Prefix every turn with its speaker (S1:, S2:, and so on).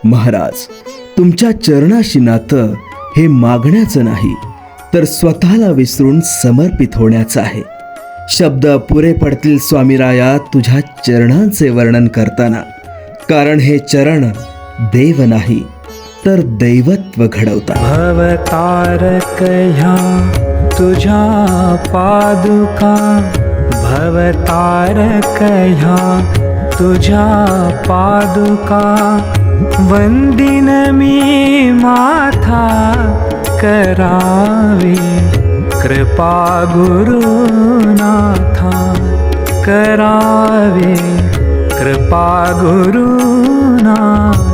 S1: महाराज, तुमच्या चरणाशी नातं हे मागण्याचं नाही, तर स्वतःला विसरून समर्पित होण्याचं आहे. शब्द पुरे पडतील स्वामीराया तुझ्या चरणांचे वर्णन करताना, कारण हे चरण देव नाही तर दैवत्व घडवतात.
S2: भवतारक ह्या तुझ्या पादुका, भवतारक ह्या तुझ्या पादुका, वंदिन मी माथा करावी, कृपा गुरुनाथा करावे, कृपा गुरुनाथा.